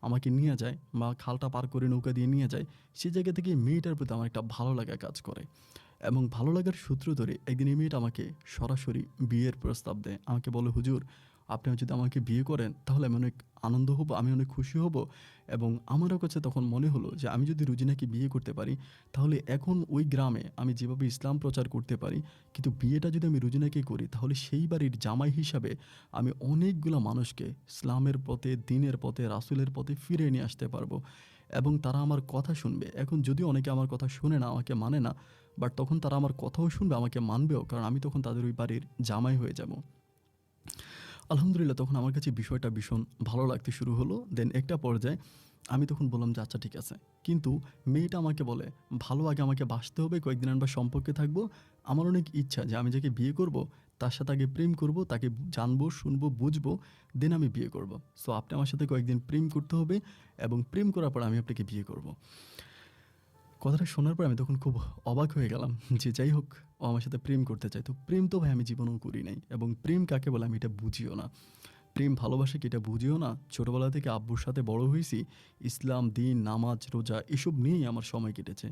আমাকে নিয়ে যায় বা খালটা পার করে নৌকা দিয়ে নিয়ে যায়, সে জায়গা থেকে মেয়েটার প্রতি আমার একটা ভালো লাগা কাজ করে। এবং ভালো লাগার সূত্র ধরে একদিন এই মেয়েটা আমাকে সরাসরি বিয়ের প্রস্তাব দেয়। আমাকে বলে, "হুজুর, আপনি যদি আমাকে বিয়ে করেন তাহলে আমি অনেক আনন্দ হব, আমি অনেক খুশি হব।" এবং আমারও কাছে তখন মনে হলো যে আমি যদি রুজিনাকে বিয়ে করতে পারি তাহলে এখন ওই গ্রামে আমি যেভাবে ইসলাম প্রচার করতে পারি, কিন্তু বিয়েটা যদি আমি রুজিনাকে করি তাহলে সেই বাড়ির জামাই হিসাবে আমি অনেকগুলা মানুষকে ইসলামের পথে, দ্বীনের পথে, রাসূলের পথে ফিরিয়ে নিয়ে আসতে পারবো এবং তারা আমার কথা শুনবে। এখন যদিও অনেকে আমার কথা শোনে না, আমাকে মানে না, বাট তখন তারা আমার কথাও শুনবে, আমাকে মানবেও, কারণ আমি তখন তাদের ওই বাড়ির জামাই হয়ে যাব। আলহামদুলিল্লাহ, তখন আমার কাছে বিষয়টা ভীষণ ভালো লাগতে শুরু হলো। দেন একটা পর্যায়ে আমি তখন বললাম যে, "আচ্ছা ঠিক আছে।" কিন্তু মেয়েটা আমাকে বলে, "ভালো আগে আমাকে বাসতে হবে, কয়েকদিন আমরা সম্পর্কে থাকবো। আমার অনেক ইচ্ছা যে আমি যাকে বিয়ে করব তার সাথে আগে প্রেম করব, তাকে জানবো, শুনবো, বুঝবো, দেন আমি বিয়ে করব। সো আপনি আমার সাথে কয়েকদিন প্রেম করতে হবে এবং প্রেম করার পর আমি আপনাকে বিয়ে করব।" কথাটা শোনার পর আমি তখন খুব অবাক হয়ে গেলাম যে যাই হোক, ও আমার সাথে প্রেম করতে চায়। তো প্রেম তো ভাই আমি জীবনেও করি নাই এবং প্রেম কাকে বলে আমি এটা বুঝিও না। প্রেম ভালোবাসা কি এটা বুঝিও না। ছোটবেলা থেকে আব্বুর সাথে বড় হইছি। ইসলাম, দ্বীন, নামাজ, রোজা এসব নিয়েই আমার সময় কেটেছে।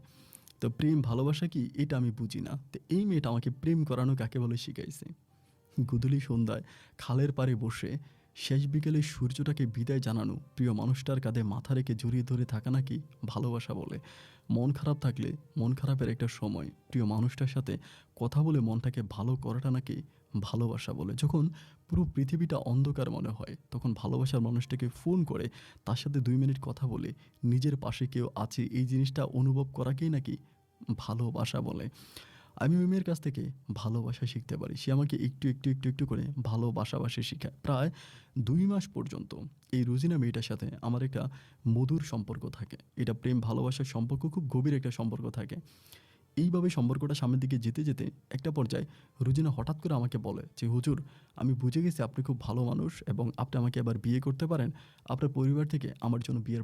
তো প্রেম ভালোবাসা কি এটা আমি বুঝি না। তো এই মেয়েটা আমাকে প্রেম করানো কাকে বলে শিখাইছে। গোধূলি সন্ধ্যায় খালের পাড়ে বসে শেষ বিকেলে সূর্যটাকে বিদায় জানানো, প্রিয় মানুষটার কাঁধে মাথা রেখে জড়িয়ে ধরে থাকা নাকি ভালোবাসা বলে। মন খারাপ থাকলে মন খারাপের একটা সময় প্রিয় মানুষটার সাথে কথা বলে মনটাকে ভালো করাটা নাকি ভালোবাসা বলে। যখন পুরো পৃথিবীটা অন্ধকার মনে হয় তখন ভালোবাসার মানুষটাকে ফোন করে তার সাথে ২ মিনিট কথা বলে নিজের পাশে কেউ আছে এই জিনিসটা অনুভব করাকেই নাকি ভালোবাসা বলে। আমি ওই মেয়ের কাছ থেকে ভালোবাসা শিখতে পারি। সে আমাকে একটু করে ভালোবাসাবাসি শিখায়। প্রায় ২ মাস পর্যন্ত এই রোজিনা মেয়েটার সাথে আমার একটা মধুর সম্পর্ক থাকে। এটা প্রেম ভালোবাসার সম্পর্ক, খুব গভীর একটা সম্পর্ক থাকে। এইভাবে সম্পর্কটা সামনের দিকে যেতে একটা পর্যায়ে রোজিনা হঠাৎ করে আমাকে বলে যে, "হুজুর, আমি বুঝে গেছি আপনি খুব ভালো মানুষ এবং আপনি আমাকে এবার বিয়ে করতে পারেন। আপনার পরিবার থেকে আমার জন্য বিয়ের